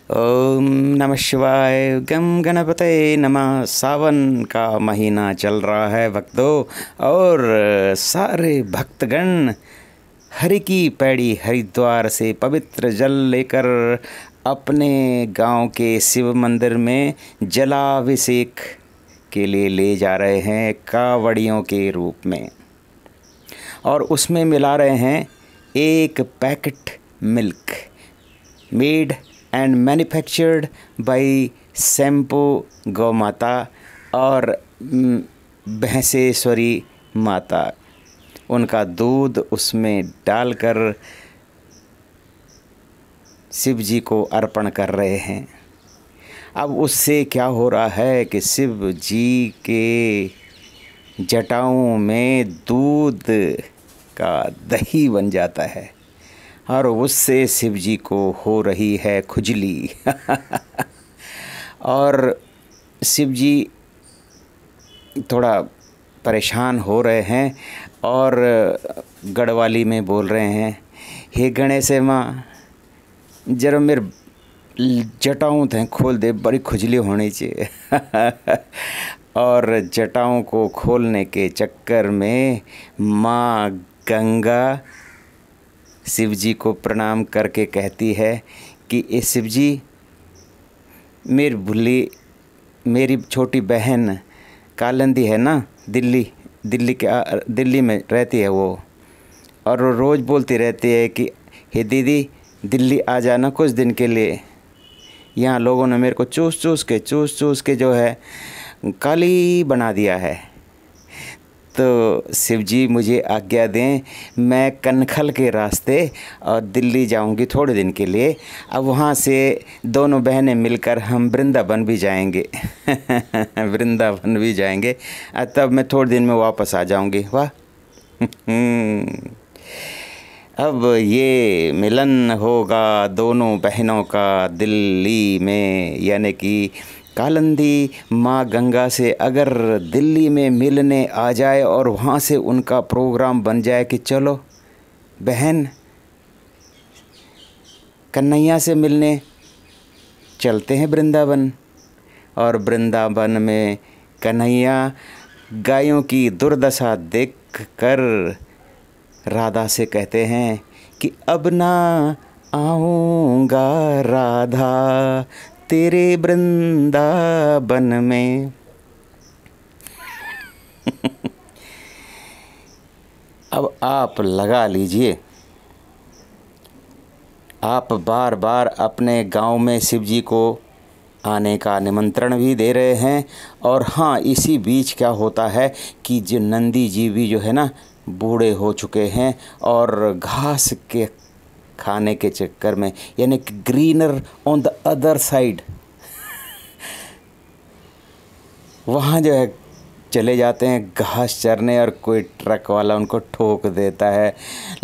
ओम नमः शिवाय। गम गणपते नमः। सावन का महीना चल रहा है भक्तों, और सारे भक्तगण हरि की पैड़ी हरिद्वार से पवित्र जल लेकर अपने गांव के शिव मंदिर में जलाभिषेक के लिए ले जा रहे हैं कावड़ियों के रूप में, और उसमें मिला रहे हैं एक packet milk made and manufactured by shampoo गौ माता और भैंसेश्वरी माता। उनका दूध उसमें डालकर शिव जी को अर्पण कर रहे हैं। अब उससे क्या हो रहा है कि शिव जी के जटाओं में दूध का दही बन जाता है, और उससे शिव जी को हो रही है खुजली और शिव जी थोड़ा परेशान हो रहे हैं और गढ़वाली में बोल रहे हैं, हे गणेश माँ जरा मेरे जटाऊँ थे खोल दे, बड़ी खुजली होनी चाहिए और जटाओं को खोलने के चक्कर में माँ गंगा शिव जी को प्रणाम करके कहती है कि ए शिव जी, मेरी छोटी बहन कालिंदी है ना, दिल्ली में रहती है वो, और वो रोज़ बोलती रहती है कि हे दीदी दिल्ली आ जाना कुछ दिन के लिए। यहाँ लोगों ने मेरे को चूस चूस के जो है काली बना दिया है। तो शिव जी मुझे आज्ञा दें, मैं कनखल के रास्ते और दिल्ली जाऊंगी थोड़े दिन के लिए। अब वहाँ से दोनों बहनें मिलकर हम वृंदावन भी जाएंगे वृंदावन भी जाएंगे, तब मैं थोड़े दिन में वापस आ जाऊंगी। वाह अब ये मिलन होगा दोनों बहनों का दिल्ली में, यानी कि कालिंदी माँ गंगा से अगर दिल्ली में मिलने आ जाए और वहाँ से उनका प्रोग्राम बन जाए कि चलो बहन कन्हैया से मिलने चलते हैं वृंदावन, और वृंदावन में कन्हैया गायों की दुर्दशा देखकर राधा से कहते हैं कि अब ना आऊँगा राधा तेरे वृंदावन में अब आप लगा लीजिए, आप बार बार अपने गांव में शिव जी को आने का निमंत्रण भी दे रहे हैं। और हाँ, इसी बीच क्या होता है कि जो नंदी जी भी जो है ना बूढ़े हो चुके हैं, और घास के खाने के चक्कर में, यानी कि greener on the other side, वहाँ जो है चले जाते हैं घास चरने, और कोई ट्रक वाला उनको ठोक देता है,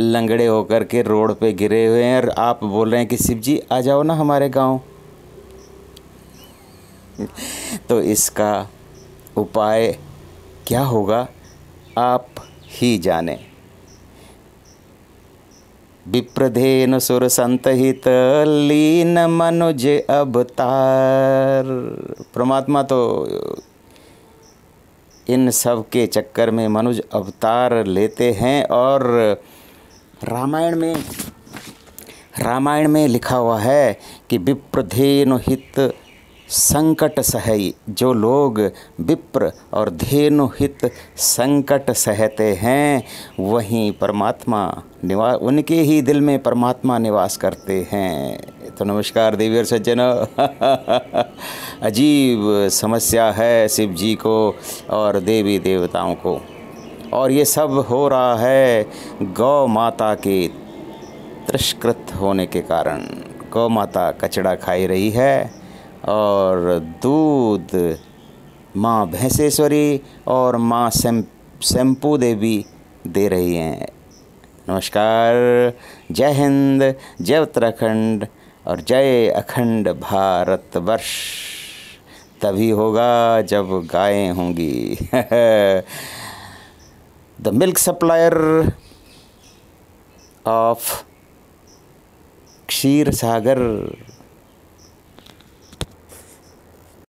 लंगड़े होकर के रोड पे गिरे हुए हैं, और आप बोल रहे हैं कि शिव जी आ जाओ ना हमारे गांव। तो इसका उपाय क्या होगा आप ही जाने। विप्रधेनु सुर संतहित लीन मनुज अवतार। परमात्मा तो इन सब के चक्कर में मनुज अवतार लेते हैं, और रामायण में लिखा हुआ है कि विप्रधेनु हित संकट सहई। जो लोग विप्र और धेनु हित संकट सहते हैं वहीं परमात्मा निवास, उनके ही दिल में परमात्मा निवास करते हैं। तो नमस्कार देवी और सज्जनों अजीब समस्या है शिव जी को और देवी देवताओं को, और ये सब हो रहा है गौ माता के तिरस्कृत होने के कारण। गौ माता कचड़ा खाई रही है, और दूध माँ भैंसेश्वरी और माँ सेम्पू देवी दे रही हैं। नमस्कार, जय हिंद, जय उत्तराखंड और जय अखंड भारतवर्ष। तभी होगा जब गायें होंगी the milk supplier of Ksheer Sagar